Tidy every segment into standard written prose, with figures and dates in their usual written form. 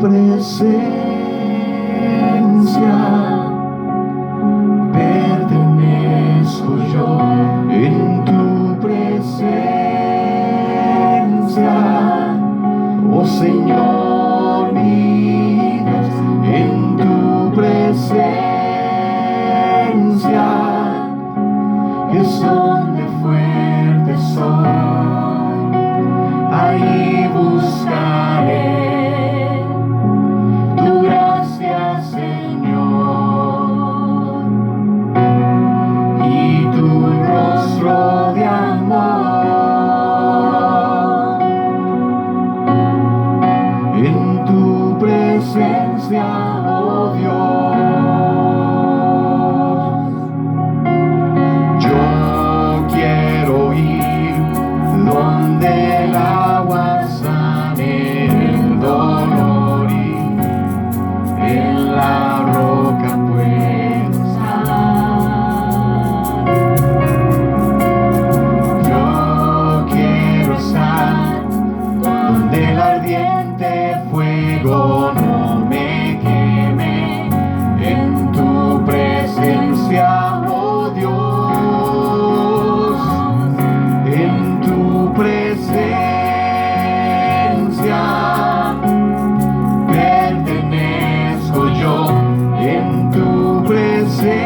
presencia pertenezco yo, en tu presencia, oh Señor mi Dios, en tu presencia es donde fuerte soy, ahí buscaré tu gracia, Señor, y tu rostro de amor. En tu presencia, oh Dios, yo quiero ir donde el agua sane el dolor y en la roca puedo estar. Yo quiero estar donde el ardiente fuego no me queme, en tu presencia, oh Dios, en tu presencia pertenezco yo, en tu presencia,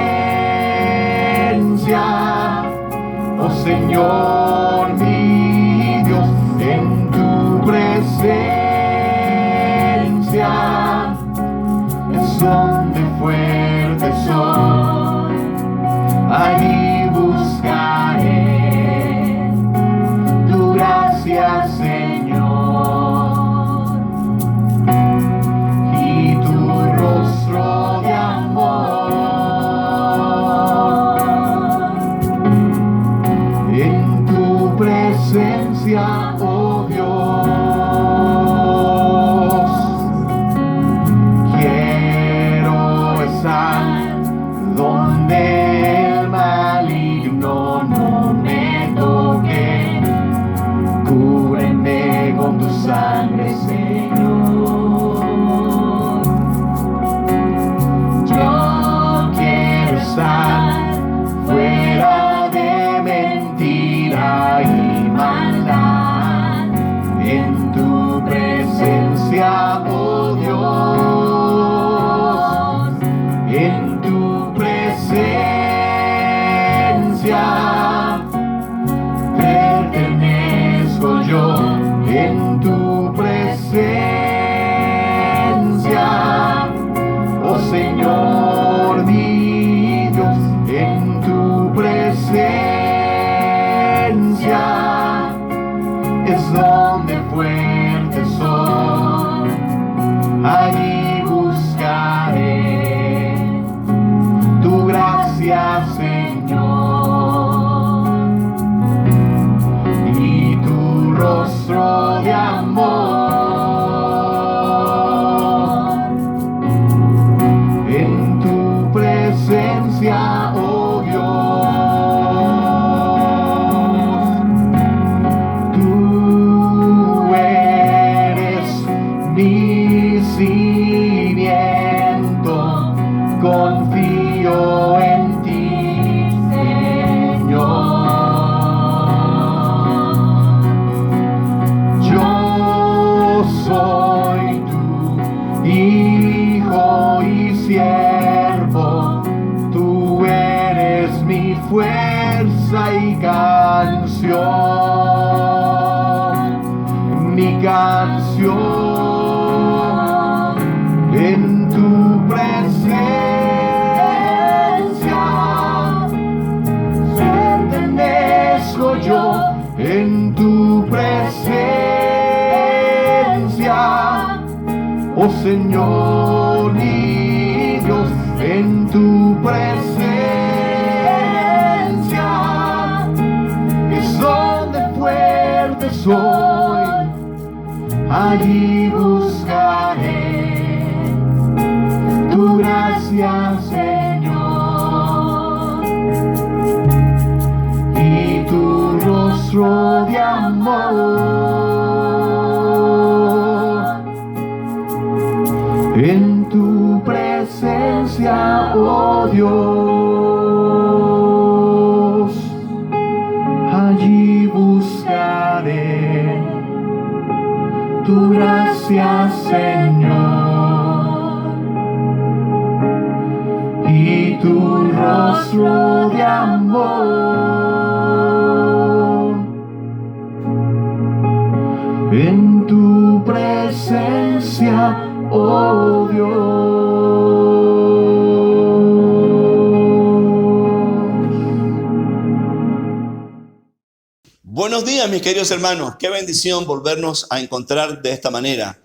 oh Señor mi Dios, en tu presencia es donde fuerte soy, allí buscaré tu gracia, Señor, y tu rostro de amor. En tu presencia, oh Dios, quiero estar donde el maligno no me toque. Cúbreme con tu sangre, Señor. Yo quiero estar fuera de mentira y maldad, en tu presencia, oh Dios, en tu presencia pertenezco yo, en tu presencia, oh Señor mi Dios, en tu presencia es donde fuerte soy, allí buscaré tu gracia, Señor, y tu rostro de amor. En tu presencia, oh Dios, tú eres mi cimiento, confío en ti, Señor. Yo soy tu hijo y siervo, tú eres mi fuerza y canción, mi canción. En tu presencia pertenezco yo, en tu presencia, oh Señor mi Dios, en tu presencia es donde fuerte soy, allí buscaré tu gracia, Señor, y tu rostro de amor. En tu presencia, oh Dios, allí buscaré tu gracia, Señor, y tu rostro de amor. En tu presencia, oh Dios. Buenos días, mis queridos hermanos. Qué bendición volvernos a encontrar de esta manera.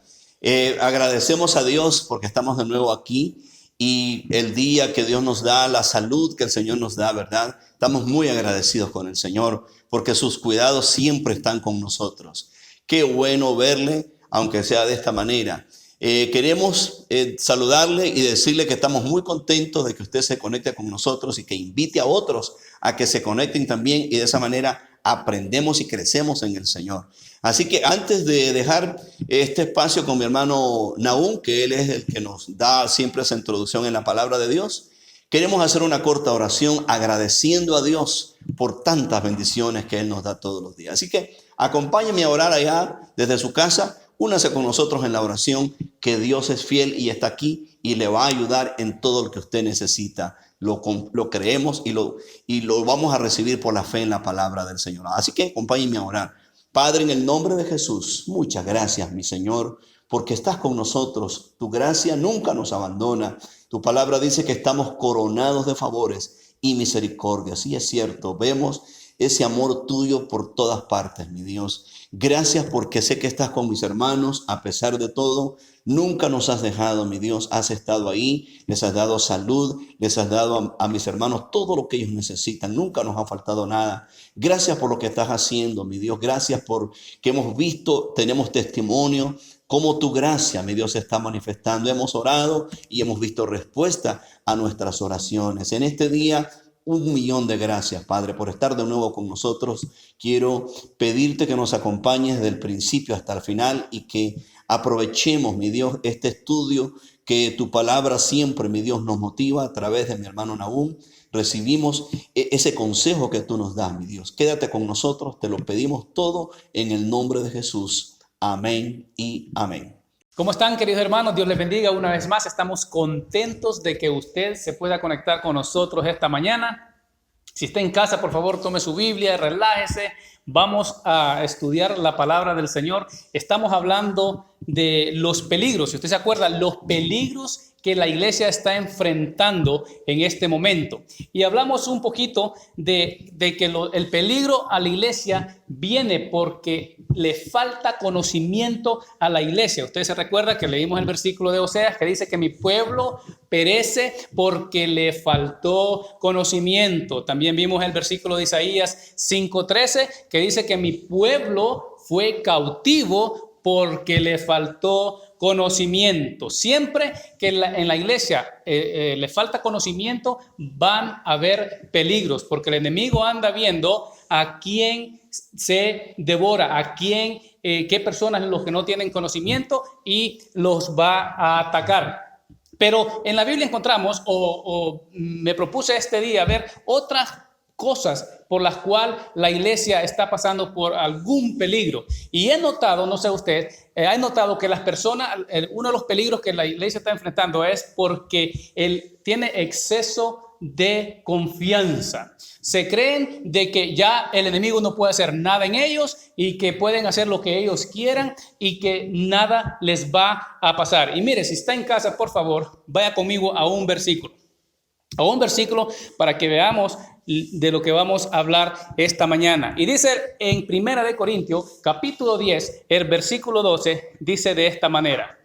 Agradecemos a Dios porque estamos de nuevo aquí y el día que Dios nos da, la salud que el Señor nos da, ¿verdad? Estamos muy agradecidos con el Señor porque sus cuidados siempre están con nosotros. Qué bueno verle, aunque sea de esta manera. Queremos saludarle y decirle que estamos muy contentos de que usted se conecte con nosotros y que invite a otros a que se conecten también, y de esa manera aprendemos y crecemos en el Señor. Así que antes de dejar este espacio con mi hermano Nahum, que él es el que nos da siempre esa introducción en la palabra de Dios, queremos hacer una corta oración agradeciendo a Dios por tantas bendiciones que Él nos da todos los días. Así que acompáñenme a orar allá desde su casa. Únase con nosotros en la oración, que Dios es fiel y está aquí y le va a ayudar en todo lo que usted necesita. Lo creemos y lo vamos a recibir por la fe en la palabra del Señor. Así que acompáñenme a orar. Padre, en el nombre de Jesús, muchas gracias, mi Señor, porque estás con nosotros. Tu gracia nunca nos abandona. Tu palabra dice que estamos coronados de favores y misericordias. Y es cierto, vemos ese amor tuyo por todas partes, mi Dios. Gracias porque sé que estás con mis hermanos a pesar de todo. Nunca nos has dejado, mi Dios. Has estado ahí, les has dado salud, les has dado a mis hermanos todo lo que ellos necesitan. Nunca nos ha faltado nada. Gracias por lo que estás haciendo, mi Dios. Gracias por que hemos visto, tenemos testimonio, cómo tu gracia, mi Dios, se está manifestando. Hemos orado y hemos visto respuesta a nuestras oraciones. En este día, 1,000,000 de gracias, Padre, por estar de nuevo con nosotros. Quiero pedirte que nos acompañes desde el principio hasta el final y que aprovechemos, mi Dios, este estudio, que tu palabra siempre, mi Dios, nos motiva a través de mi hermano Nahum. Recibimos ese consejo que tú nos das, mi Dios. Quédate con nosotros, te lo pedimos todo en el nombre de Jesús. Amén y amén. ¿Cómo están, queridos hermanos? Dios les bendiga una vez más. Estamos contentos de que usted se pueda conectar con nosotros esta mañana. Si está en casa, por favor, tome su Biblia, relájese. Vamos a estudiar la palabra del Señor. Estamos hablando de los peligros. Si usted se acuerda, los peligros que la iglesia está enfrentando en este momento. Y hablamos un poquito de que el peligro a la iglesia viene porque le falta conocimiento a la iglesia. Usted se recuerda que leímos el versículo de Oseas que dice que mi pueblo perece porque le faltó conocimiento. También vimos el versículo de Isaías 5:13 que dice que mi pueblo fue cautivo porque le faltó conocimiento. Siempre que en la iglesia le falta conocimiento, van a haber peligros, porque el enemigo anda viendo a quién se devora, a quién, qué personas los que no tienen conocimiento, y los va a atacar. Pero en la Biblia encontramos, me propuse este día ver otras cosas por las cuales la iglesia está pasando por algún peligro. Y he notado, no sé usted, he notado que las personas, uno de los peligros que la iglesia está enfrentando es porque él tiene exceso de confianza. Se creen de que ya el enemigo no puede hacer nada en ellos y que pueden hacer lo que ellos quieran y que nada les va a pasar. Y mire, si está en casa, por favor, vaya conmigo a un versículo para que veamos de lo que vamos a hablar esta mañana. Y dice en 1 de Corintios, capítulo 10, el versículo 12, dice de esta manera: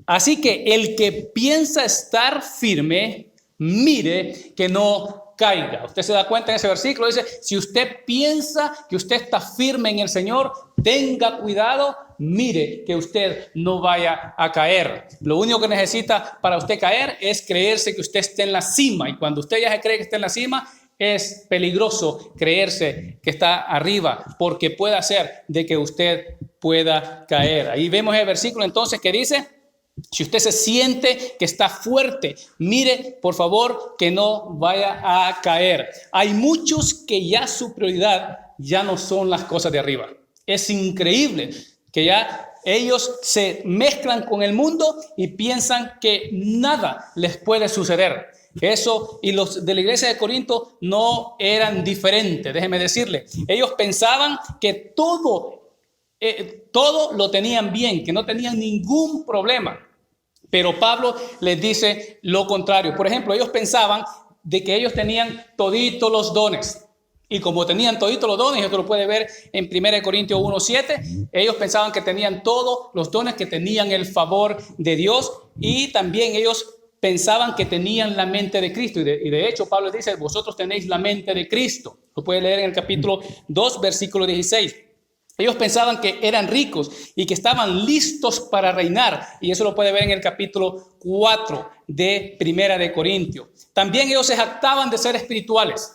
así que el que piensa estar firme, mire que no caiga. Usted se da cuenta en ese versículo, dice, si usted piensa que usted está firme en el Señor, tenga cuidado, mire que usted no vaya a caer. Lo único que necesita para usted caer es creerse que usted esté en la cima, y cuando usted ya se cree que está en la cima, es peligroso creerse que está arriba, porque puede hacer de que usted pueda caer. Ahí vemos el versículo entonces que dice Si usted se siente que está fuerte, mire, por favor, que no vaya a caer. Hay muchos que ya su prioridad ya no son las cosas de arriba. Es increíble que ya ellos se mezclan con el mundo y piensan que nada les puede suceder. Eso, y los de la iglesia de Corinto no eran diferentes, déjeme decirle. Ellos pensaban que todo lo tenían bien, que no tenían ningún problema. Pero Pablo les dice lo contrario. Por ejemplo, ellos pensaban de que ellos tenían toditos los dones. Y como tenían toditos los dones, esto lo puede ver en 1 Corintios 1:7, ellos pensaban que tenían todos los dones, que tenían el favor de Dios, y también ellos pensaban que tenían la mente de Cristo. Y de hecho, Pablo dice, vosotros tenéis la mente de Cristo. Lo puede leer en el capítulo 2, versículo 16. Ellos pensaban que eran ricos y que estaban listos para reinar. Y eso lo puede ver en el capítulo 4 de 1 Corintios. También ellos se jactaban de ser espirituales.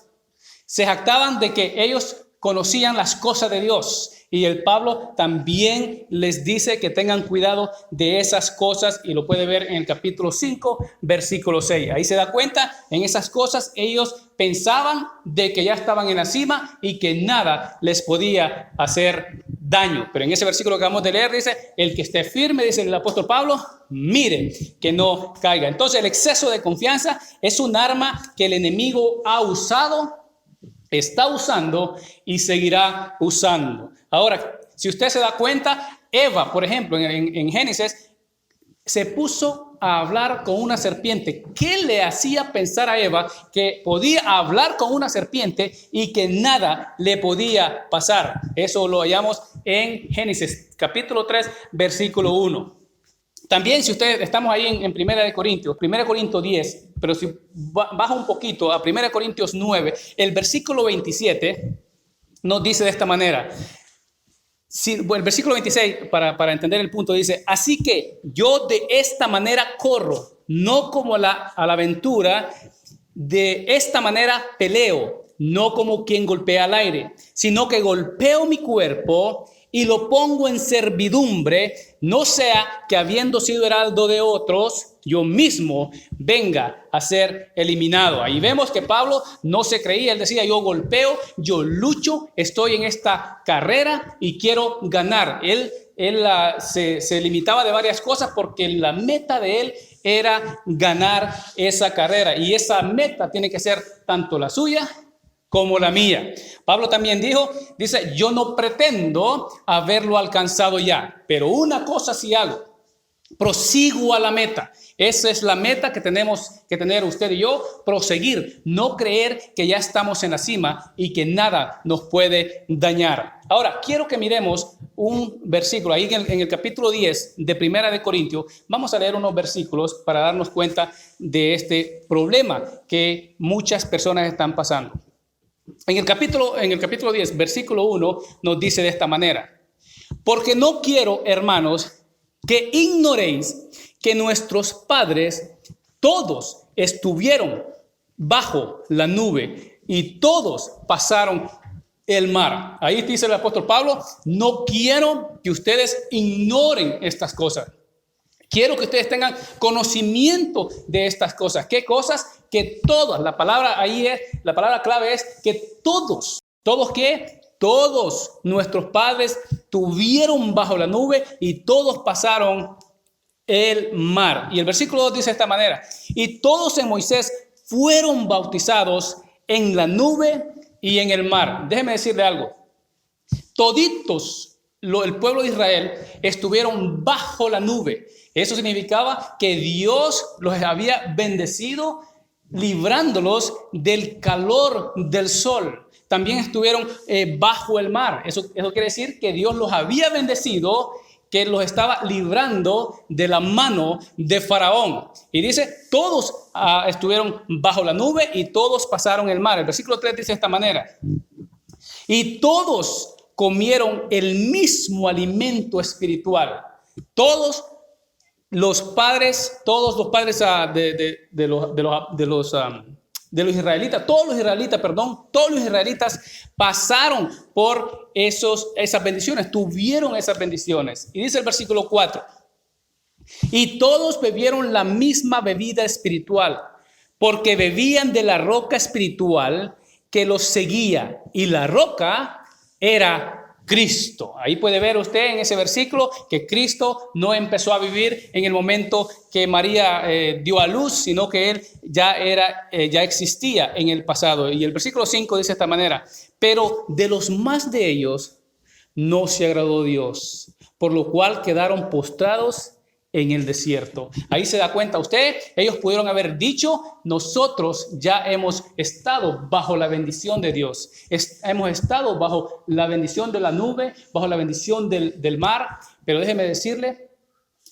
Se jactaban de que ellos conocían las cosas de Dios. Y el Pablo también les dice que tengan cuidado de esas cosas. Y lo puede ver en el capítulo 5, versículo 6. Ahí se da cuenta, en esas cosas ellos pensaban de que ya estaban en la cima y que nada les podía hacer daño. Pero en ese versículo que acabamos de leer dice, el que esté firme, dice el apóstol Pablo, mire que no caiga. Entonces el exceso de confianza es un arma que el enemigo ha usado, está usando y seguirá usando. Ahora, si usted se da cuenta, Eva, por ejemplo, en Génesis, se puso a hablar con una serpiente. ¿Qué le hacía pensar a Eva que podía hablar con una serpiente y que nada le podía pasar? Eso lo hallamos en Génesis, capítulo 3, versículo 1. También, si ustedes estamos ahí en 1 Corintios 10, pero si baja un poquito a 1 Corintios 9, el versículo 27 nos dice de esta manera. El versículo 26, para entender el punto, dice, así que yo de esta manera corro, no como a la aventura, de esta manera peleo, no como quien golpea al aire, sino que golpeo mi cuerpo y lo pongo en servidumbre, no sea que habiendo sido heraldo de otros, yo mismo venga a ser eliminado. Ahí vemos que Pablo no se creía, él decía, yo golpeo, yo lucho, estoy en esta carrera y quiero ganar. Él se limitaba de varias cosas porque la meta de él era ganar esa carrera, y esa meta tiene que ser tanto la suya como la mía. Pablo también dice, yo no pretendo haberlo alcanzado ya, pero una cosa sí hago, prosigo a la meta. Esa es la meta que tenemos que tener usted y yo, proseguir, no creer que ya estamos en la cima y que nada nos puede dañar. Ahora, quiero que miremos un versículo ahí en el capítulo 10 de 1 Corintios. Vamos a leer unos versículos para darnos cuenta de este problema que muchas personas están pasando. En el capítulo 10, versículo 1, nos dice de esta manera: porque no quiero, hermanos, que ignoréis que nuestros padres todos estuvieron bajo la nube y todos pasaron el mar. Ahí dice el apóstol Pablo, no quiero que ustedes ignoren estas cosas. Quiero que ustedes tengan conocimiento de estas cosas. ¿Qué cosas? Que todas, la palabra clave es que todos ¿qué? Todos nuestros padres tuvieron bajo la nube y todos pasaron el mar. Y el versículo 2 dice de esta manera: y todos en Moisés fueron bautizados en la nube y en el mar. Déjeme decirle algo. Toditos el pueblo de Israel estuvieron bajo la nube. Eso significaba que Dios los había bendecido, librándolos del calor del sol. También estuvieron bajo el mar. Eso quiere decir que Dios los había bendecido, que los estaba librando de la mano de Faraón. Y dice, todos estuvieron bajo la nube y todos pasaron el mar. El versículo 3 dice de esta manera: y todos comieron el mismo alimento espiritual. Todos los padres de los israelitas, todos los israelitas pasaron por esas bendiciones, tuvieron esas bendiciones. Y dice el versículo 4: Y todos bebieron la misma bebida espiritual, porque bebían de la roca espiritual que los seguía, y la roca era Cristo. Ahí puede ver usted en ese versículo que Cristo no empezó a vivir en el momento que María dio a luz, sino que él ya existía en el pasado. Y el versículo 5 dice de esta manera: pero de los más de ellos no se agradó Dios, por lo cual quedaron postrados en el desierto. Ahí se da cuenta usted, ellos pudieron haber dicho: nosotros ya hemos estado bajo la bendición de Dios, hemos estado bajo la bendición de la nube, bajo la bendición del mar, pero déjeme decirle,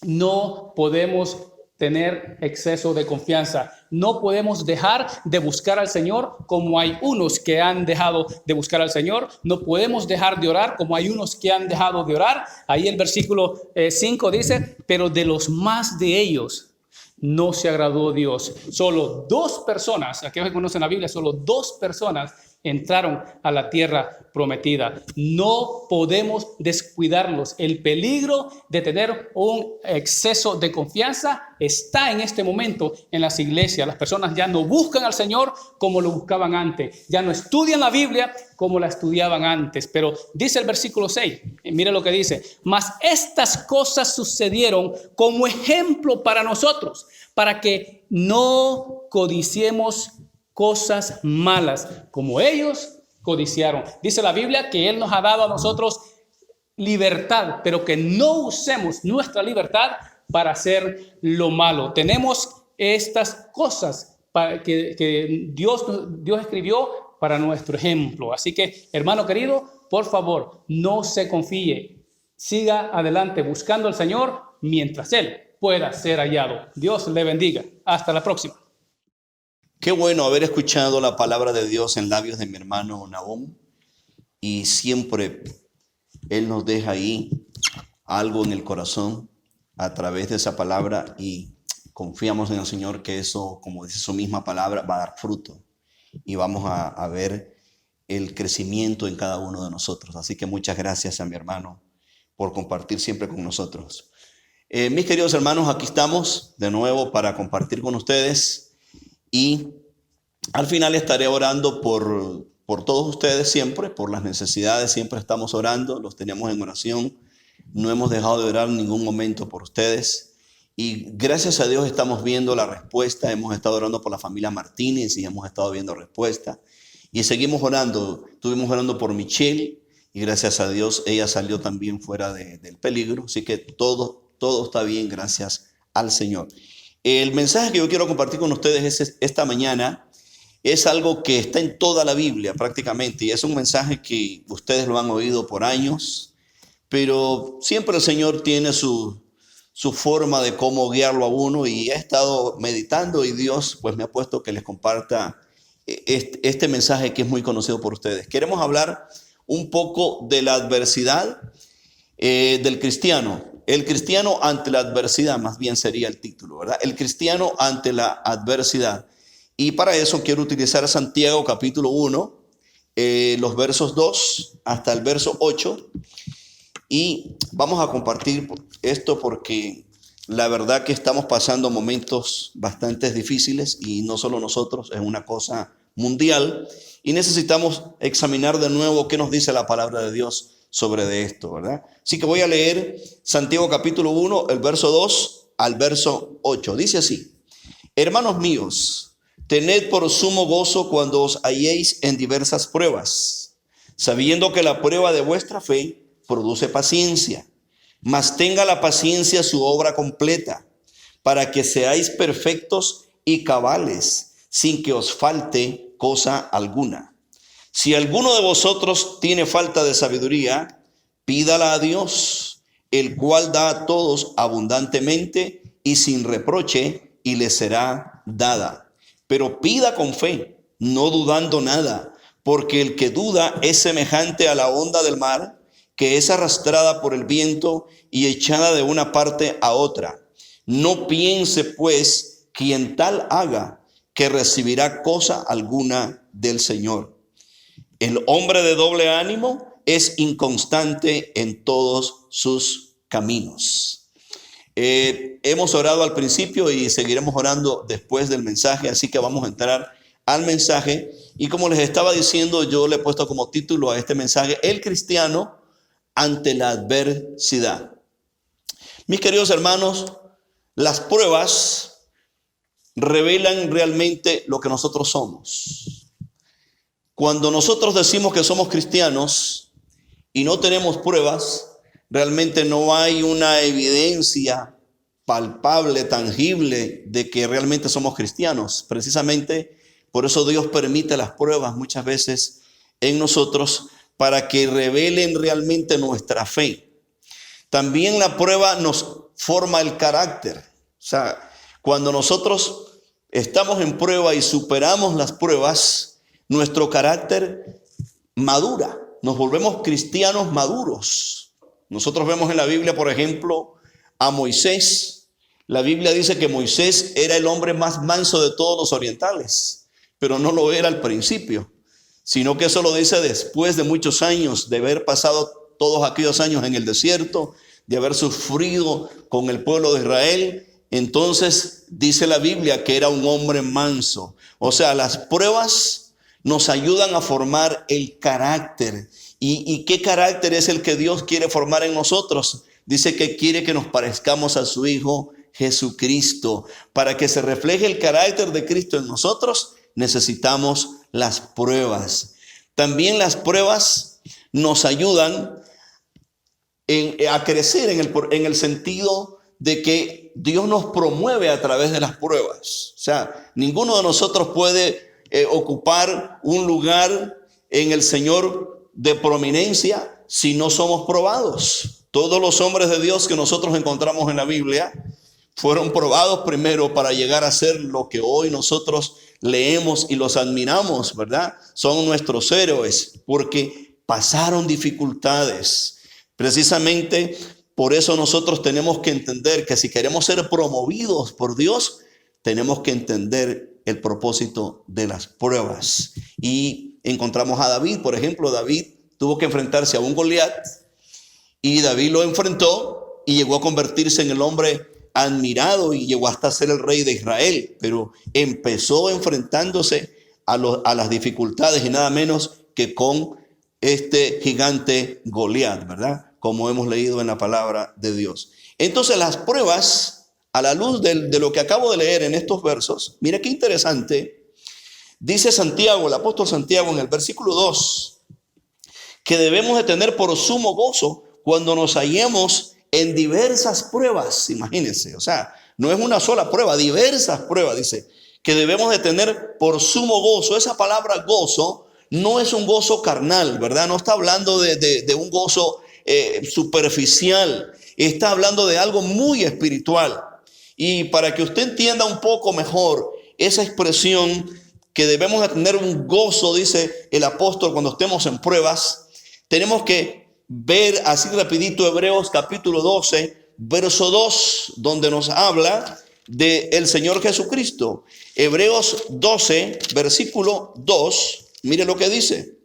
no podemos tener exceso de confianza. No podemos dejar de buscar al Señor como hay unos que han dejado de buscar al Señor. No podemos dejar de orar como hay unos que han dejado de orar. Ahí el versículo 5 dice: pero de los más de ellos no se agradó Dios. Solo 2 personas, aquellos que conocen la Biblia, solo 2 personas entraron a la tierra prometida. No podemos descuidarlos. El peligro de tener un exceso de confianza está en este momento en las iglesias. Las personas ya no buscan al Señor como lo buscaban antes. Ya no estudian la Biblia como la estudiaban antes. Pero dice el versículo 6, mire lo que dice: mas estas cosas sucedieron como ejemplo para nosotros, para que no codiciemos cosas malas como ellos codiciaron. Dice la Biblia que Él nos ha dado a nosotros libertad, pero que no usemos nuestra libertad para hacer lo malo. Tenemos estas cosas que Dios escribió para nuestro ejemplo. Así que, hermano querido, por favor, no se confíe. Siga adelante buscando al Señor mientras Él pueda ser hallado. Dios le bendiga. Hasta la próxima. Qué bueno haber escuchado la palabra de Dios en labios de mi hermano Nahum, y siempre él nos deja ahí algo en el corazón a través de esa palabra, y confiamos en el Señor que eso, como dice su misma palabra, va a dar fruto y vamos a ver el crecimiento en cada uno de nosotros. Así que muchas gracias a mi hermano por compartir siempre con nosotros. Mis queridos hermanos, aquí estamos de nuevo para compartir con ustedes. Y al final estaré orando por todos ustedes siempre, por las necesidades. Siempre estamos orando, los tenemos en oración. No hemos dejado de orar en ningún momento por ustedes. Y gracias a Dios estamos viendo la respuesta. Hemos estado orando por la familia Martínez y hemos estado viendo respuesta. Y seguimos orando. Estuvimos orando por Michelle y gracias a Dios ella salió también fuera del peligro. Así que todo está bien, gracias al Señor. El mensaje que yo quiero compartir con ustedes esta mañana es algo que está en toda la Biblia prácticamente, y es un mensaje que ustedes lo han oído por años, pero siempre el Señor tiene su forma de cómo guiarlo a uno, y he estado meditando y Dios pues me ha puesto que les comparta este mensaje que es muy conocido por ustedes. Queremos hablar un poco de la adversidad del cristiano. El cristiano ante la adversidad, más bien sería el título, ¿verdad? El cristiano ante la adversidad. Y para eso quiero utilizar Santiago capítulo 1, los versos 2 hasta el verso 8. Y vamos a compartir esto porque la verdad que estamos pasando momentos bastante difíciles, y no solo nosotros, es una cosa mundial. Y necesitamos examinar de nuevo qué nos dice la palabra de Dios sobre de esto, ¿verdad? Así que voy a leer Santiago capítulo 1, el verso 2 al verso 8. Dice así: hermanos míos, tened por sumo gozo cuando os halléis en diversas pruebas, sabiendo que la prueba de vuestra fe produce paciencia. Mas tenga la paciencia su obra completa, para que seáis perfectos y cabales, sin que os falte cosa alguna. Si alguno de vosotros tiene falta de sabiduría, pídala a Dios, el cual da a todos abundantemente y sin reproche, y le será dada. Pero pida con fe, no dudando nada, porque el que duda es semejante a la onda del mar, que es arrastrada por el viento y echada de una parte a otra. No piense, pues, quien tal haga, que recibirá cosa alguna del Señor. El hombre de doble ánimo es inconstante en todos sus caminos. Hemos orado al principio y seguiremos orando después del mensaje, así que vamos a entrar al mensaje. Y como les estaba diciendo, yo le he puesto como título a este mensaje: El cristiano ante la adversidad. Mis queridos hermanos, las pruebas revelan realmente lo que nosotros somos. Cuando nosotros decimos que somos cristianos y no tenemos pruebas, realmente no hay una evidencia palpable, tangible, de que realmente somos cristianos. Precisamente por eso Dios permite las pruebas muchas veces en nosotros, para que revelen realmente nuestra fe. También la prueba nos forma el carácter. O sea, cuando nosotros estamos en prueba y superamos las pruebas, nuestro carácter madura. Nos volvemos cristianos maduros. Nosotros vemos en la Biblia, por ejemplo, a Moisés. La Biblia dice que Moisés era el hombre más manso de todos los orientales, pero no lo era al principio, sino que eso lo dice después de muchos años, de haber pasado todos aquellos años en el desierto, de haber sufrido con el pueblo de Israel. Entonces dice la Biblia que era un hombre manso. O sea, las pruebas nos ayudan a formar el carácter. ¿Y qué carácter es el que Dios quiere formar en nosotros? Dice que quiere que nos parezcamos a su Hijo Jesucristo. Para que se refleje el carácter de Cristo en nosotros, necesitamos las pruebas. También las pruebas nos ayudan a crecer en el sentido de que Dios nos promueve a través de las pruebas. O sea, ninguno de nosotros puede ocupar un lugar en el Señor de prominencia si no somos probados. Todos los hombres de Dios que nosotros encontramos en la Biblia fueron probados primero para llegar a ser lo que hoy nosotros leemos y los admiramos, ¿verdad? Son nuestros héroes porque pasaron dificultades. Precisamente por eso nosotros tenemos que entender que si queremos ser promovidos por Dios, tenemos que entender el propósito de las pruebas. Y encontramos a David, por ejemplo. David tuvo que enfrentarse a un Goliat y David lo enfrentó y llegó a convertirse en el hombre admirado y llegó hasta ser el rey de Israel, pero empezó enfrentándose a las dificultades y nada menos que con este gigante Goliat, ¿verdad? Como hemos leído en la palabra de Dios. Entonces las pruebas, a la luz de lo que acabo de leer en estos versos, mira qué interesante, dice Santiago, el apóstol Santiago en el versículo 2, que debemos de tener por sumo gozo cuando nos hallemos en diversas pruebas. Imagínense, o sea, no es una sola prueba, diversas pruebas, dice, que debemos de tener por sumo gozo. Esa palabra gozo no es un gozo carnal, ¿verdad? No está hablando de un gozo superficial, está hablando de algo muy espiritual. Y para que usted entienda un poco mejor esa expresión, que debemos de tener un gozo, dice el apóstol, cuando estemos en pruebas, tenemos que ver así rapidito Hebreos capítulo 12, verso 2, donde nos habla del Señor Jesucristo. Hebreos 12, versículo 2, mire lo que dice: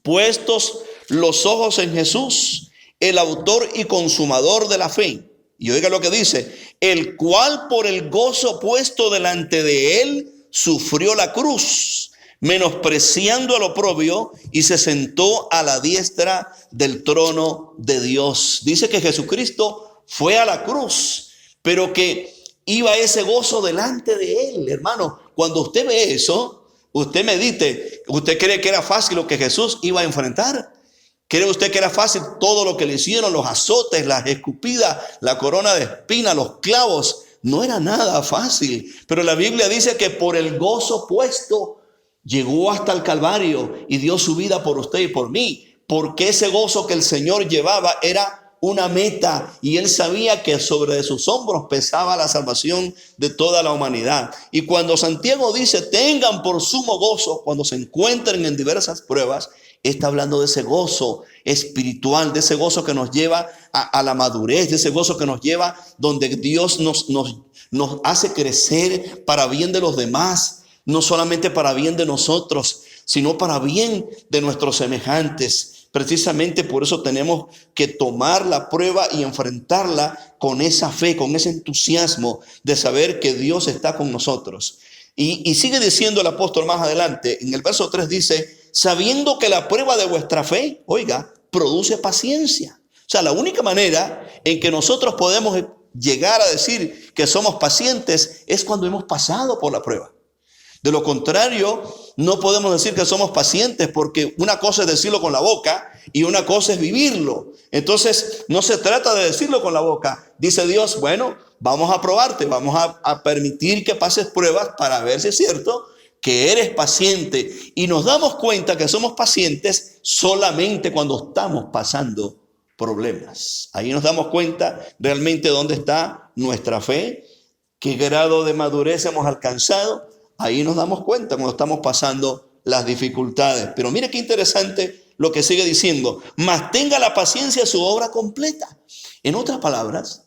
puestos los ojos en Jesús, el autor y consumador de la fe. Y oiga lo que dice: el cual por el gozo puesto delante de él sufrió la cruz, menospreciando el oprobio, y se sentó a la diestra del trono de Dios. Dice que Jesucristo fue a la cruz, pero que iba ese gozo delante de él. Hermano, cuando usted ve eso, usted medite. ¿Usted cree que era fácil lo que Jesús iba a enfrentar? ¿Cree usted que era fácil todo lo que le hicieron, los azotes, las escupidas, la corona de espinas, los clavos? No era nada fácil, pero la Biblia dice que por el gozo puesto llegó hasta el Calvario y dio su vida por usted y por mí, porque ese gozo que el Señor llevaba era una meta y él sabía que sobre sus hombros pesaba la salvación de toda la humanidad. Y cuando Santiago dice tengan por sumo gozo cuando se encuentren en diversas pruebas, está hablando de ese gozo espiritual, de ese gozo que nos lleva a la madurez, de ese gozo que nos lleva donde Dios nos hace crecer para bien de los demás, no solamente para bien de nosotros, sino para bien de nuestros semejantes. precisamente por eso tenemos que tomar la prueba y enfrentarla con esa fe, con ese entusiasmo de saber que Dios está con nosotros. Y sigue diciendo el apóstol más adelante, en el verso 3 dice, sabiendo que la prueba de vuestra fe, oiga, produce paciencia. O sea, la única manera en que nosotros podemos llegar a decir que somos pacientes es cuando hemos pasado por la prueba. De lo contrario, no podemos decir que somos pacientes, porque una cosa es decirlo con la boca y una cosa es vivirlo. Entonces, no se trata de decirlo con la boca. Dice Dios, bueno, vamos a probarte, vamos a permitir que pases pruebas para ver si es cierto que eres paciente. Y nos damos cuenta que somos pacientes solamente cuando estamos pasando problemas. Ahí nos damos cuenta realmente dónde está nuestra fe, qué grado de madurez hemos alcanzado. Ahí nos damos cuenta cuando estamos pasando las dificultades. Pero mire qué interesante lo que sigue diciendo. Mas tenga la paciencia su obra completa. En otras palabras,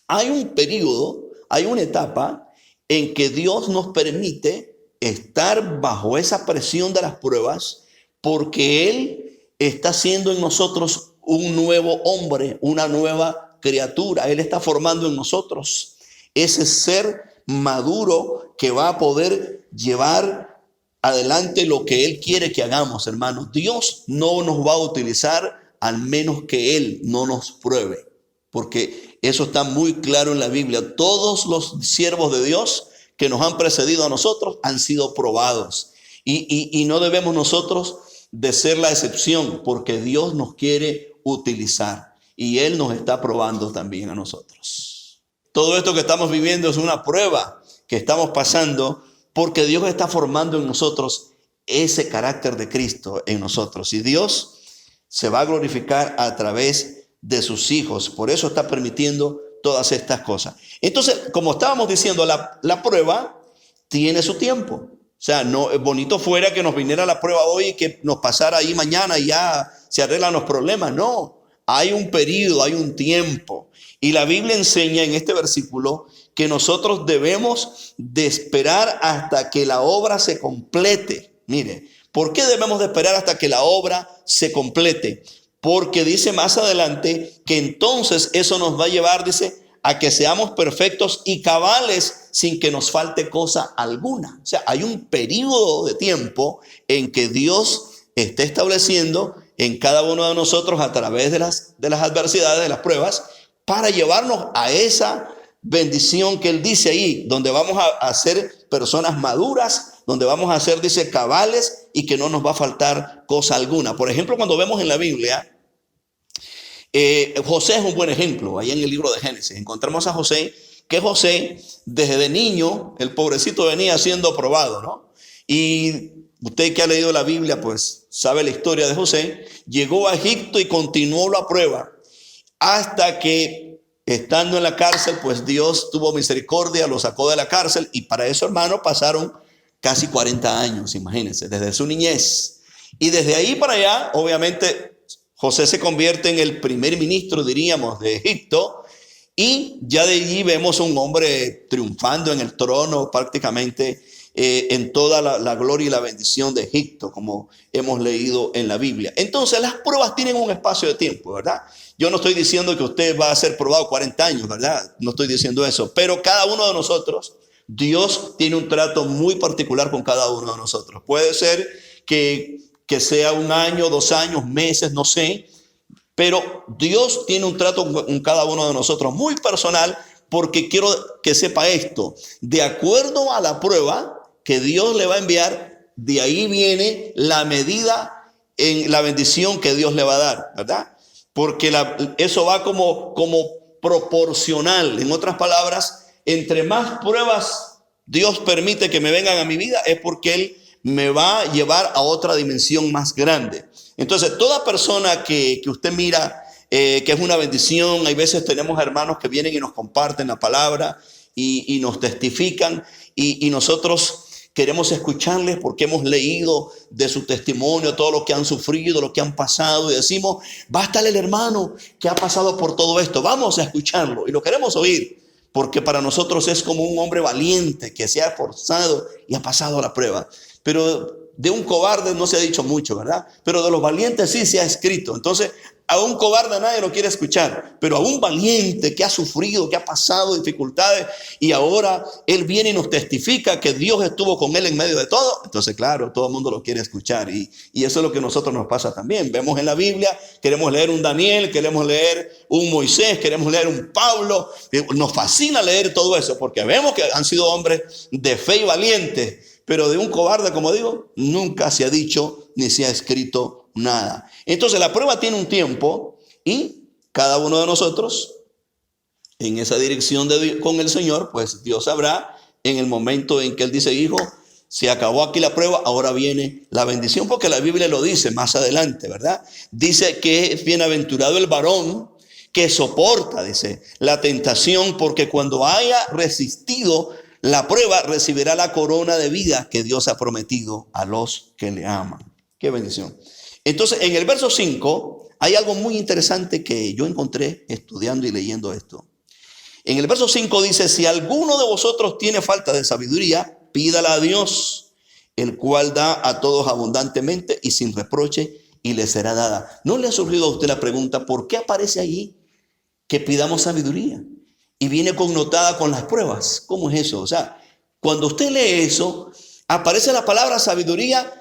hay un periodo, hay una etapa en que Dios nos permite estar bajo esa presión de las pruebas, porque Él está haciendo en nosotros un nuevo hombre, una nueva criatura. Él está formando en nosotros ese ser maduro que va a poder llevar adelante lo que Él quiere que hagamos, hermanos. Dios no nos va a utilizar al menos que Él no nos pruebe, porque eso está muy claro en la Biblia. Todos los siervos de Dios que nos han precedido a nosotros han sido probados, y no debemos nosotros de ser la excepción, porque Dios nos quiere utilizar y Él nos está probando también a nosotros. Todo esto que estamos viviendo es una prueba que estamos pasando, porque Dios está formando en nosotros ese carácter de Cristo en nosotros. Y Dios se va a glorificar a través de sus hijos. Por eso está permitiendo todas estas cosas. Entonces, como estábamos diciendo, la prueba tiene su tiempo. O sea, no es bonito fuera que nos viniera la prueba hoy y que nos pasara ahí mañana y ya se arreglan los problemas. No, hay un periodo, hay un tiempo. Y la Biblia enseña en este versículo que nosotros debemos de esperar hasta que la obra se complete. Mire, ¿por qué debemos de esperar hasta que la obra se complete? Porque dice más adelante que entonces eso nos va a llevar, dice, a que seamos perfectos y cabales sin que nos falte cosa alguna. O sea, hay un periodo de tiempo en que Dios está estableciendo en cada uno de nosotros a través de las adversidades, de las pruebas, para llevarnos a esa bendición que Él dice ahí, donde vamos a ser personas maduras, donde vamos a ser, dice, cabales, y que no nos va a faltar cosa alguna. Por ejemplo, cuando vemos en la Biblia, José es un buen ejemplo. Ahí en el libro de Génesis encontramos a José, que José desde niño, el pobrecito venía siendo probado, ¿no? Y usted que ha leído la Biblia, pues sabe la historia de José. Llegó a Egipto y continuó la prueba hasta que, estando en la cárcel, pues Dios tuvo misericordia, lo sacó de la cárcel, y para eso, hermano, pasaron casi 40 años, imagínense, desde su niñez. Y desde ahí para allá, obviamente, José se convierte en el primer ministro, diríamos, de Egipto, y ya de allí vemos a un hombre triunfando en el trono prácticamente, en toda la gloria y la bendición de Egipto, como hemos leído en la Biblia. Entonces, las pruebas tienen un espacio de tiempo, ¿verdad? Yo no estoy diciendo que usted va a ser probado 40 años, ¿verdad? No estoy diciendo eso. Pero cada uno de nosotros, Dios tiene un trato muy particular con cada uno de nosotros. Puede ser que sea 1 año, 2 años, meses, no sé. Pero Dios tiene un trato con cada uno de nosotros muy personal, porque quiero que sepa esto. De acuerdo a la prueba que Dios le va a enviar, de ahí viene la medida en la bendición que Dios le va a dar, ¿verdad? Porque eso va como proporcional. En otras palabras, entre más pruebas Dios permite que me vengan a mi vida, es porque Él me va a llevar a otra dimensión más grande. Entonces, toda persona que usted mira que es una bendición, hay veces tenemos hermanos que vienen y nos comparten la palabra y nos testifican, y nosotros queremos escucharles porque hemos leído de su testimonio, todo lo que han sufrido, lo que han pasado, y decimos, bástale el hermano que ha pasado por todo esto, vamos a escucharlo, y lo queremos oír, porque para nosotros es como un hombre valiente que se ha esforzado y ha pasado la prueba. Pero de un cobarde no se ha dicho mucho, ¿verdad? Pero de los valientes sí se ha escrito. Entonces, a un cobarde nadie lo quiere escuchar, pero a un valiente que ha sufrido, que ha pasado dificultades y ahora él viene y nos testifica que Dios estuvo con él en medio de todo. Entonces, claro, todo el mundo lo quiere escuchar y eso es lo que a nosotros nos pasa también. Vemos en la Biblia, queremos leer un Daniel, queremos leer un Moisés, queremos leer un Pablo. Nos fascina leer todo eso porque vemos que han sido hombres de fe y valientes, pero de un cobarde, como digo, nunca se ha dicho ni se ha escrito nada. Entonces la prueba tiene un tiempo y cada uno de nosotros en esa dirección con el Señor, pues Dios sabrá en el momento en que Él dice, hijo, se acabó aquí la prueba, ahora viene la bendición, porque la Biblia lo dice más adelante, ¿verdad? Dice que es bienaventurado el varón que soporta, dice, la tentación, porque cuando haya resistido la prueba, recibirá la corona de vida que Dios ha prometido a los que le aman. ¡Qué bendición! Entonces, en el verso 5 hay algo muy interesante que yo encontré estudiando y leyendo esto. En el verso 5 dice, si alguno de vosotros tiene falta de sabiduría, pídala a Dios, el cual da a todos abundantemente y sin reproche, y le será dada. ¿No le ha surgido a usted la pregunta, por qué aparece allí que pidamos sabiduría? Y viene connotada con las pruebas. ¿Cómo es eso? O sea, cuando usted lee eso, aparece la palabra sabiduría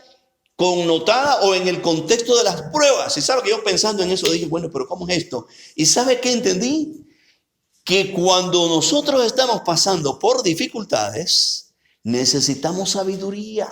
connotada o en el contexto de las pruebas. Y sabe que yo pensando en eso dije, bueno, pero ¿cómo es esto? ¿Y sabe qué entendí? Que cuando nosotros estamos pasando por dificultades, necesitamos sabiduría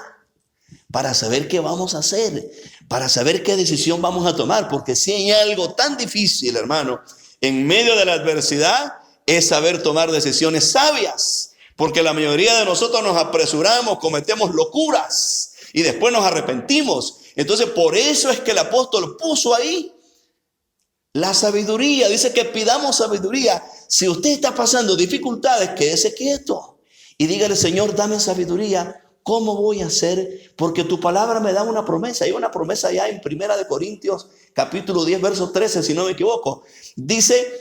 para saber qué vamos a hacer, para saber qué decisión vamos a tomar. Porque si hay algo tan difícil, hermano, en medio de la adversidad, es saber tomar decisiones sabias. Porque la mayoría de nosotros nos apresuramos, cometemos locuras y después nos arrepentimos. Entonces, por eso es que el apóstol puso ahí la sabiduría. Dice que pidamos sabiduría. Si usted está pasando dificultades, quédese quieto y dígale, Señor, dame sabiduría. ¿Cómo voy a hacer? Porque tu palabra me da una promesa. Hay una promesa ya en 1 Corintios, capítulo 10, verso 13, si no me equivoco. Dice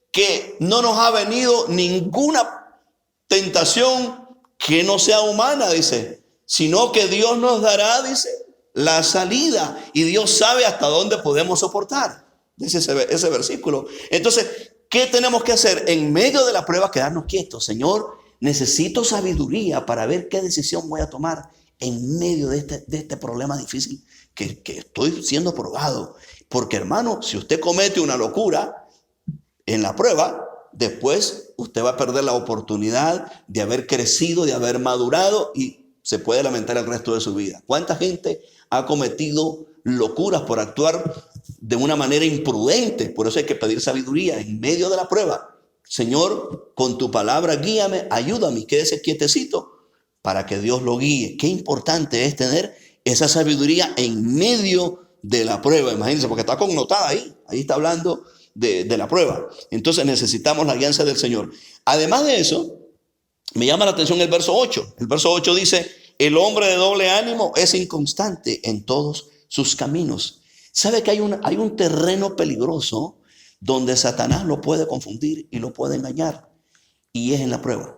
que no nos ha venido ninguna tentación que no sea humana, dice, sino que Dios nos dará, dice, la salida, y Dios sabe hasta dónde podemos soportar. Dice ese versículo. Entonces, ¿qué tenemos que hacer? En medio de la prueba, quedarnos quietos. Señor, necesito sabiduría para ver qué decisión voy a tomar en medio de este problema difícil que estoy siendo probado. Porque, hermano, si usted comete una locura en la prueba, después usted va a perder la oportunidad de haber crecido, de haber madurado y se puede lamentar el resto de su vida. ¿Cuánta gente ha cometido locuras por actuar de una manera imprudente? Por eso hay que pedir sabiduría en medio de la prueba. Señor, con tu palabra guíame, ayúdame, quédese quietecito para que Dios lo guíe. Qué importante es tener esa sabiduría en medio de la prueba. Imagínense, porque está connotada ahí está hablando de la prueba. Entonces necesitamos la guianza del Señor. Además de eso, me llama la atención el verso 8. El verso 8 dice, el hombre de doble ánimo es inconstante en todos sus caminos. ¿Sabe que hay un terreno peligroso donde Satanás lo puede confundir y lo puede engañar? Y es en la prueba.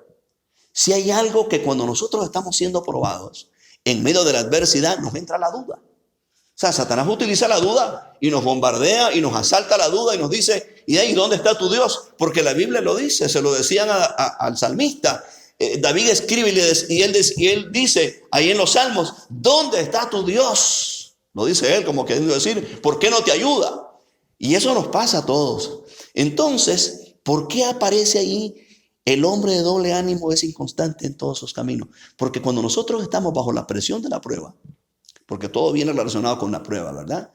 Si hay algo que cuando nosotros estamos siendo probados, en medio de la adversidad nos entra la duda. O sea, Satanás utiliza la duda y nos bombardea y nos asalta la duda y nos dice, ¿y ahí dónde está tu Dios? Porque la Biblia lo dice, se lo decían al salmista. David escribe y él dice ahí en los Salmos, ¿dónde está tu Dios? Lo dice él como queriendo decir, ¿por qué no te ayuda? Y eso nos pasa a todos. Entonces, ¿por qué aparece ahí el hombre de doble ánimo es inconstante en todos sus caminos? Porque cuando nosotros estamos bajo la presión de la prueba, porque todo viene relacionado con la prueba, ¿verdad?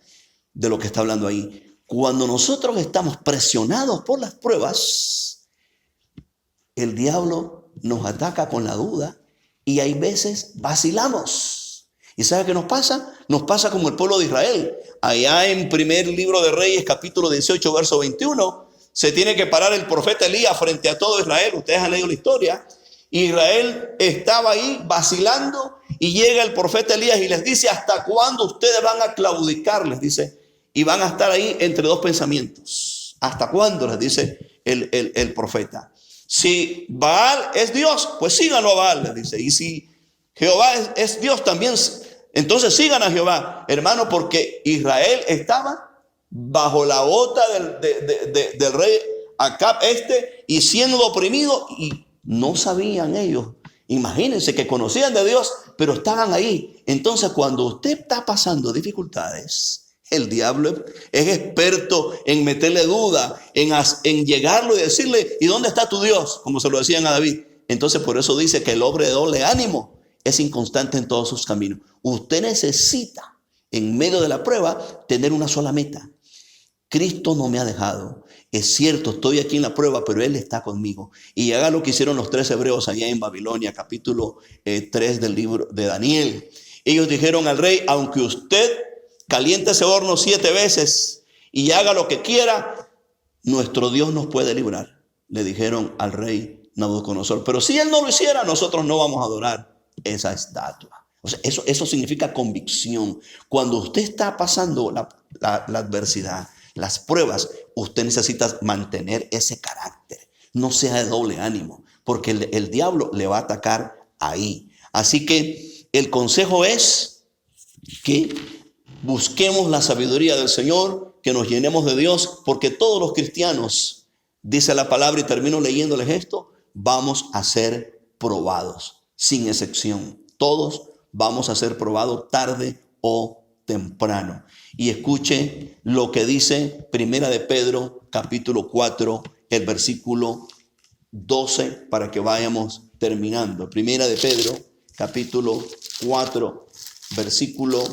De lo que está hablando ahí. Cuando nosotros estamos presionados por las pruebas, el diablo nos ataca con la duda y hay veces vacilamos. ¿Y sabe qué nos pasa? Nos pasa como el pueblo de Israel. Allá en primer libro de Reyes, capítulo 18, verso 21, se tiene que parar el profeta Elías frente a todo Israel. Ustedes han leído la historia. Israel estaba ahí vacilando y llega el profeta Elías y les dice, ¿hasta cuándo ustedes van a claudicar? Les dice, y van a estar ahí entre dos pensamientos. ¿Hasta cuándo? Les dice el profeta. Si Baal es Dios, pues síganlo a Baal, les dice. Y si Jehová es Dios, también Entonces sigan a Jehová, hermano, porque Israel estaba bajo la bota del rey Acab y siendo oprimido, y no sabían ellos. Imagínense que conocían de Dios, pero estaban ahí. Entonces, cuando usted está pasando dificultades, el diablo es experto en meterle duda, en llegarlo y decirle, ¿y dónde está tu Dios? Como se lo decían a David. Entonces, por eso dice que el hombre de doble ánimo es inconstante en todos sus caminos. Usted necesita, en medio de la prueba, tener una sola meta. Cristo no me ha dejado. Es cierto, estoy aquí en la prueba, pero Él está conmigo. Y haga lo que hicieron los 3 hebreos allá en Babilonia, capítulo 3 del libro de Daniel. Ellos dijeron al rey, aunque usted caliente ese horno 7 veces y haga lo que quiera, nuestro Dios nos puede librar. Le dijeron al rey Nabucodonosor. Pero si Él no lo hiciera, nosotros no vamos a adorar esa estatua. O sea, eso significa convicción. Cuando usted está pasando la adversidad, las pruebas, usted necesita mantener ese carácter. No sea de doble ánimo, porque el diablo le va a atacar ahí. Así que el consejo es que busquemos la sabiduría del Señor, que nos llenemos de Dios, porque todos los cristianos, dice la palabra, y termino leyéndoles esto, vamos a ser probados, sin excepción. Todos vamos a ser probados tarde o temprano. Y escuche lo que dice Primera de Pedro, capítulo 4, el versículo 12, para que vayamos terminando. Primera de Pedro, capítulo 4, versículo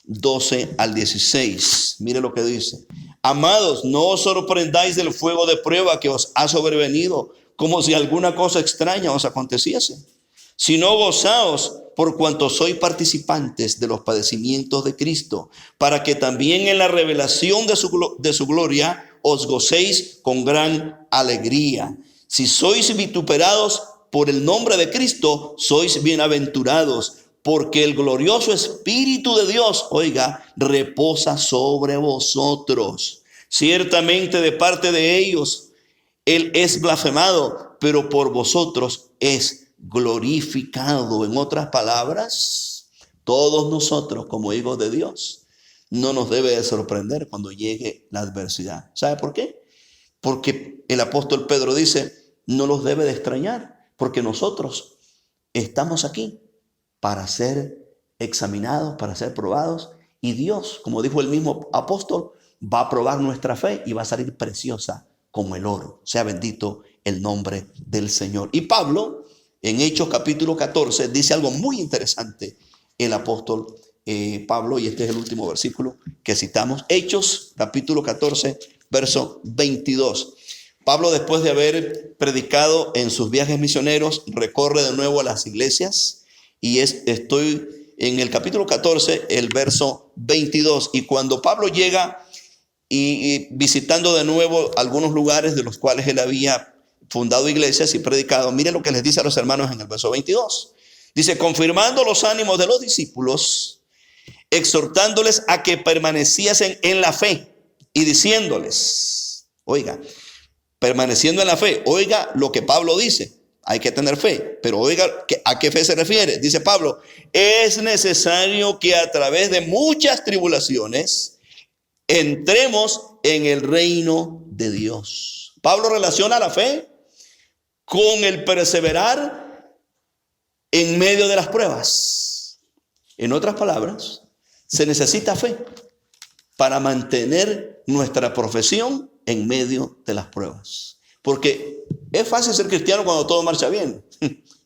12 al 16. Mire lo que dice. Amados, no os sorprendáis del fuego de prueba que os ha sobrevenido, como si alguna cosa extraña os aconteciese, sino gozaos por cuanto sois participantes de los padecimientos de Cristo, para que también en la revelación de su gloria os gocéis con gran alegría. Si sois vituperados por el nombre de Cristo, sois bienaventurados, porque el glorioso Espíritu de Dios, oiga, reposa sobre vosotros. Ciertamente de parte de ellos Él es blasfemado, pero por vosotros es glorificado. En otras palabras, todos nosotros como hijos de Dios no nos debe de sorprender cuando llegue la adversidad. ¿Sabe por qué? Porque el apóstol Pedro dice, no los debe de extrañar, porque nosotros estamos aquí para ser examinados, para ser probados, y Dios, como dijo el mismo apóstol, va a probar nuestra fe y va a salir preciosa como el oro. Sea bendito el nombre del Señor. Y Pablo, en Hechos capítulo 14, dice algo muy interesante el apóstol Pablo, y este es el último versículo que citamos. Hechos capítulo 14, verso 22. Pablo, después de haber predicado en sus viajes misioneros, recorre de nuevo a las iglesias, y estoy en el capítulo 14, el verso 22. Y cuando Pablo llega y visitando de nuevo algunos lugares de los cuales él había fundado iglesias y predicado, mire lo que les dice a los hermanos en el verso 22. Dice, confirmando los ánimos de los discípulos, exhortándoles a que permaneciesen en la fe y diciéndoles, oiga, permaneciendo en la fe, oiga lo que Pablo dice, hay que tener fe, pero oiga, ¿a qué fe se refiere? Dice Pablo, es necesario que a través de muchas tribulaciones entremos en el reino de Dios. Pablo relaciona la fe con el perseverar en medio de las pruebas. En otras palabras, se necesita fe para mantener nuestra profesión en medio de las pruebas. Porque es fácil ser cristiano cuando todo marcha bien,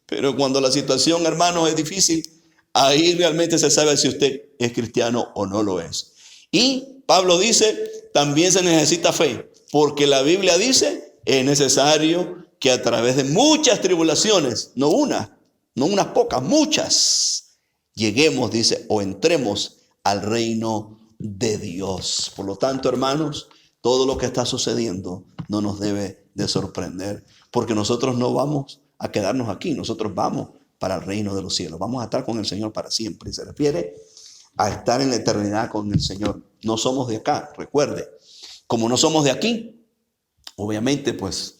pero cuando la situación, hermanos, es difícil, ahí realmente se sabe si usted es cristiano o no lo es. Y Pablo dice, también se necesita fe, porque la Biblia dice, es necesario que a través de muchas tribulaciones, no unas pocas, muchas, lleguemos, dice, o entremos al reino de Dios. Por lo tanto, hermanos, todo lo que está sucediendo no nos debe de sorprender, porque nosotros no vamos a quedarnos aquí, nosotros vamos para el reino de los cielos, vamos a estar con el Señor para siempre. Y se refiere a estar en la eternidad con el Señor. No somos de acá, recuerde, como no somos de aquí, obviamente pues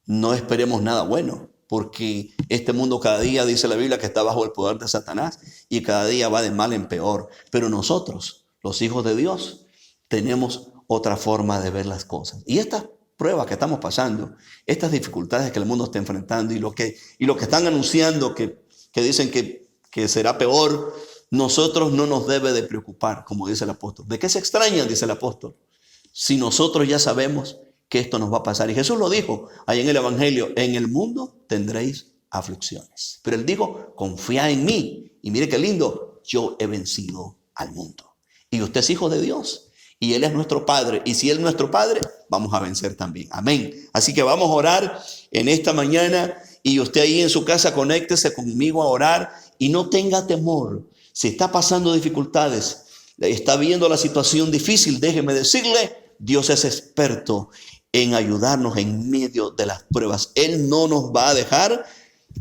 no esperemos nada bueno, porque este mundo cada día, dice la Biblia, que está bajo el poder de Satanás, y cada día va de mal en peor. Pero nosotros, los hijos de Dios, tenemos otra forma de ver las cosas. Y estas pruebas que estamos pasando, estas dificultades que el mundo está enfrentando y lo que están anunciando que dicen que será peor, nosotros no nos debe de preocupar, como dice el apóstol. ¿De qué se extrañan? Dice el apóstol. Si nosotros ya sabemos que esto nos va a pasar. Y Jesús lo dijo ahí en el Evangelio: en el mundo tendréis aflicciones. Pero él dijo: confía en mí. Y mire qué lindo, yo he vencido al mundo. Y usted es hijo de Dios. Y Él es nuestro Padre. Y si Él es nuestro Padre, vamos a vencer también. Amén. Así que vamos a orar en esta mañana. Y usted ahí en su casa, conéctese conmigo a orar. Y no tenga temor. Si está pasando dificultades, está viendo la situación difícil, déjeme decirle, Dios es experto en ayudarnos en medio de las pruebas. Él no nos va a dejar,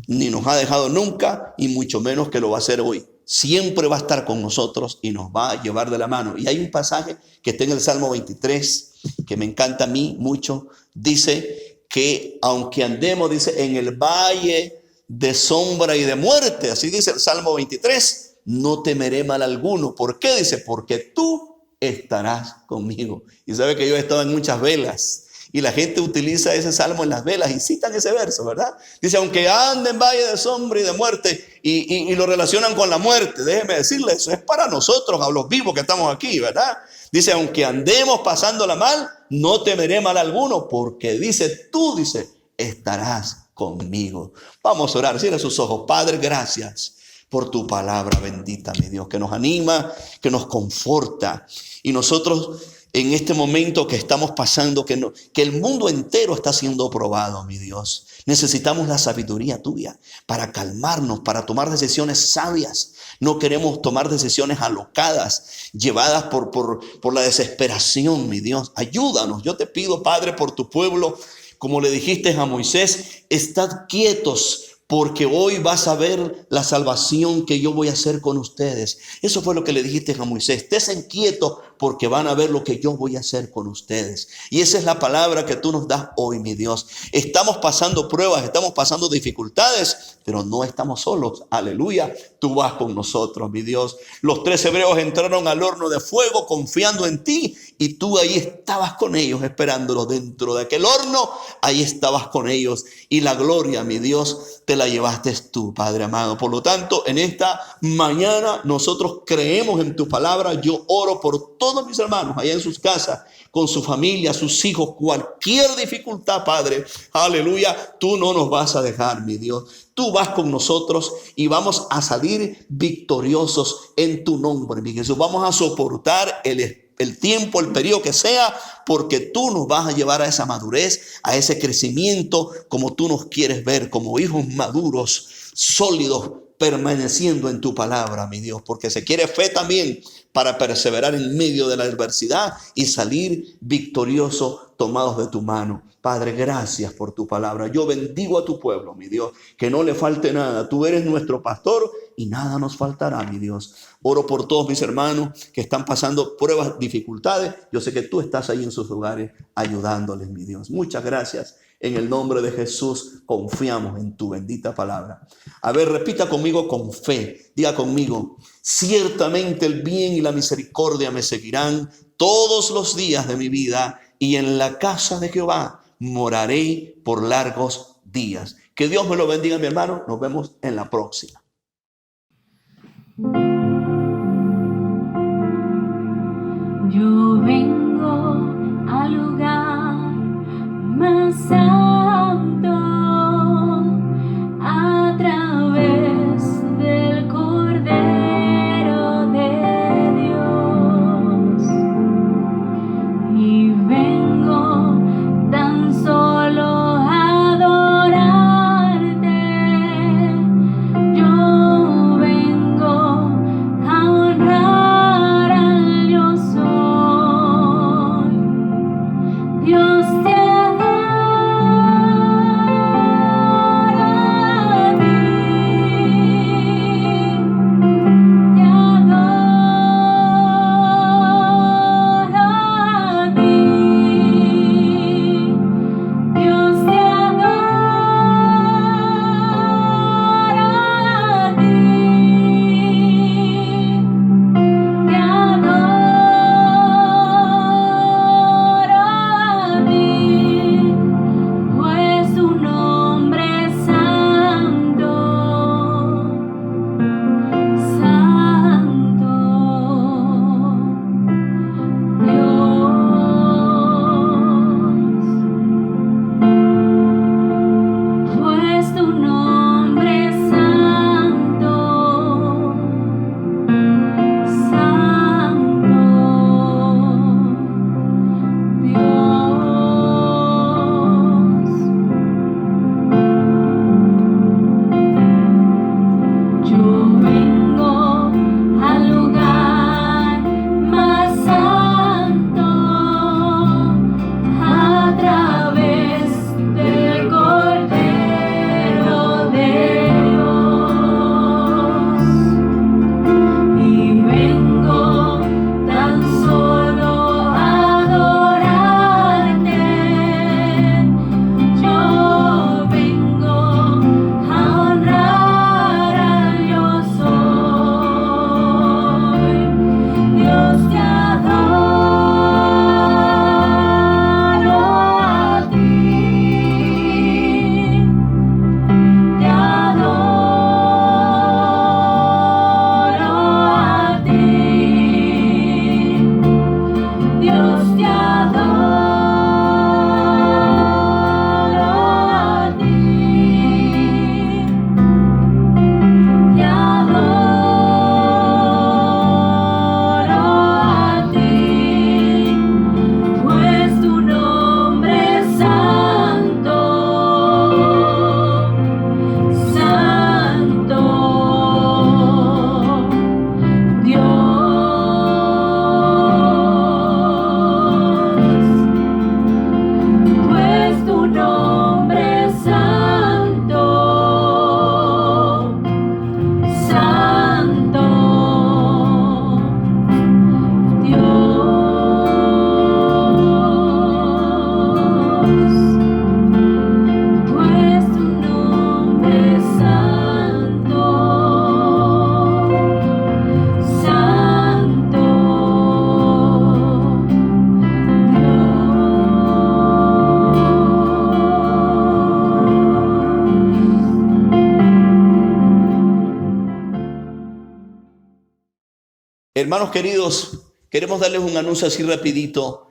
ni nos ha dejado nunca, y mucho menos que lo va a hacer hoy. Siempre va a estar con nosotros y nos va a llevar de la mano. Y hay un pasaje que está en el Salmo 23, que me encanta a mí mucho. Dice que aunque andemos, dice, en el valle de sombra y de muerte, así dice el Salmo 23, no temeré mal alguno. ¿Por qué? Dice, porque tú estarás conmigo. Y sabe que yo he estado en muchas velas y la gente utiliza ese salmo en las velas y citan ese verso, ¿verdad? Dice, aunque ande en valle de sombra y de muerte, y lo relacionan con la muerte. Déjeme decirle, eso es para nosotros, a los vivos que estamos aquí, ¿verdad? Dice, aunque andemos pasándola mal, no temeré mal alguno, porque dice, tú, dice, estarás conmigo. Vamos a orar, cierra sus ojos. Padre, gracias por tu palabra bendita, mi Dios, que nos anima, que nos conforta. Y nosotros en este momento que estamos pasando, que el mundo entero está siendo probado, mi Dios, necesitamos la sabiduría tuya para calmarnos, para tomar decisiones sabias. No queremos tomar decisiones alocadas, llevadas por la desesperación, mi Dios. Ayúdanos. Yo te pido, Padre, por tu pueblo, como le dijiste a Moisés, estad quietos, porque hoy vas a ver la salvación que yo voy a hacer con ustedes. Eso fue lo que le dijiste a Moisés. Estén quietos porque van a ver lo que yo voy a hacer con ustedes. Y esa es la palabra que tú nos das hoy, mi Dios. Estamos pasando pruebas, estamos pasando dificultades, pero no estamos solos. Aleluya. Tú vas con nosotros, mi Dios. Los 3 hebreos entraron al horno de fuego confiando en ti y tú ahí estabas con ellos esperándolos dentro de aquel horno. Ahí estabas con ellos y la gloria, mi Dios, te la llevaste tú, Padre amado. Por lo tanto, en esta mañana nosotros creemos en tu palabra. Yo oro por todos mis hermanos allá en sus casas, con su familia, sus hijos, cualquier dificultad, Padre. Aleluya, tú no nos vas a dejar, mi Dios. Tú vas con nosotros y vamos a salir victoriosos en tu nombre, mi Jesús. Vamos a soportar el tiempo, el periodo que sea, porque tú nos vas a llevar a esa madurez, a ese crecimiento, como tú nos quieres ver, como hijos maduros, sólidos, permaneciendo en tu palabra, mi Dios, porque se quiere fe también para perseverar en medio de la adversidad y salir victorioso tomados de tu mano. Padre, gracias por tu palabra. Yo bendigo a tu pueblo, mi Dios, que no le falte nada. Tú eres nuestro pastor y nada nos faltará, mi Dios. Oro por todos mis hermanos que están pasando pruebas, dificultades. Yo sé que tú estás ahí en sus lugares ayudándoles, mi Dios. Muchas gracias. En el nombre de Jesús confiamos en tu bendita palabra. A ver, repita conmigo con fe. Diga conmigo, ciertamente el bien y la misericordia me seguirán todos los días de mi vida y en la casa de Jehová moraré por largos días. Que Dios me lo bendiga, mi hermano. Nos vemos en la próxima. Yo vengo al lugar más santo a través del Cordero de Dios y vengo tan solo a adorarte. Yo vengo Hermanos queridos, queremos darles un anuncio así rapidito.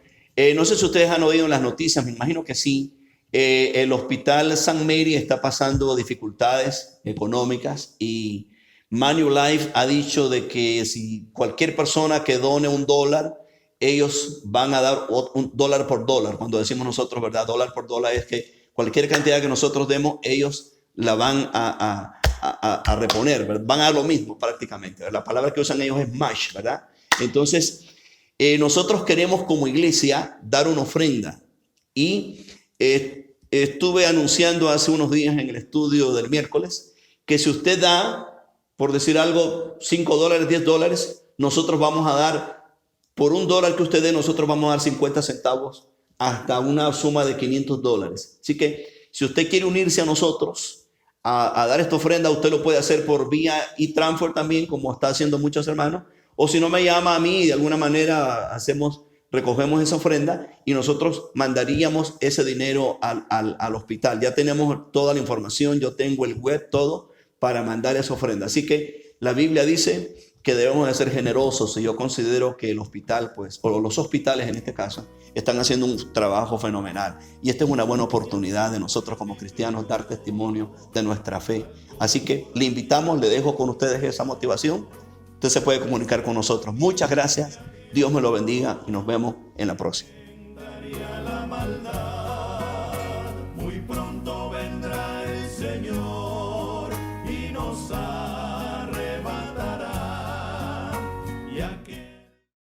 No sé si ustedes han oído en las noticias, me imagino que sí. El hospital St. Mary está pasando dificultades económicas y Manulife ha dicho de que si cualquier persona que done $1, ellos van a dar $1 por dólar. Cuando decimos nosotros, ¿verdad? $1 por dólar es que cualquier cantidad que nosotros demos, ellos la van a reponer, ¿verdad? Van a dar lo mismo prácticamente, ¿verdad? La palabra que usan ellos es match, ¿verdad? Entonces, nosotros queremos como iglesia dar una ofrenda y estuve anunciando hace unos días en el estudio del miércoles que si usted da, por decir algo, $5, $10, nosotros vamos a dar, por $1 que usted dé, nosotros vamos a dar 50 centavos hasta una suma de $500. Así que si usted quiere unirse a nosotros a dar esta ofrenda, usted lo puede hacer por vía e-transfer también, como está haciendo muchos hermanos, o si no me llama a mí y de alguna manera recogemos esa ofrenda y nosotros mandaríamos ese dinero al hospital. Ya tenemos toda la información, yo tengo el web, todo para mandar esa ofrenda. Así que la Biblia dice que debemos de ser generosos y yo considero que el hospital, pues, o los hospitales en este caso, están haciendo un trabajo fenomenal. Y esta es una buena oportunidad de nosotros como cristianos dar testimonio de nuestra fe. Así que le invitamos, le dejo con ustedes esa motivación. Usted se puede comunicar con nosotros. Muchas gracias. Dios me lo bendiga y nos vemos en la próxima. Muy pronto vendrá el Señor y nos arrebatará. Y aquí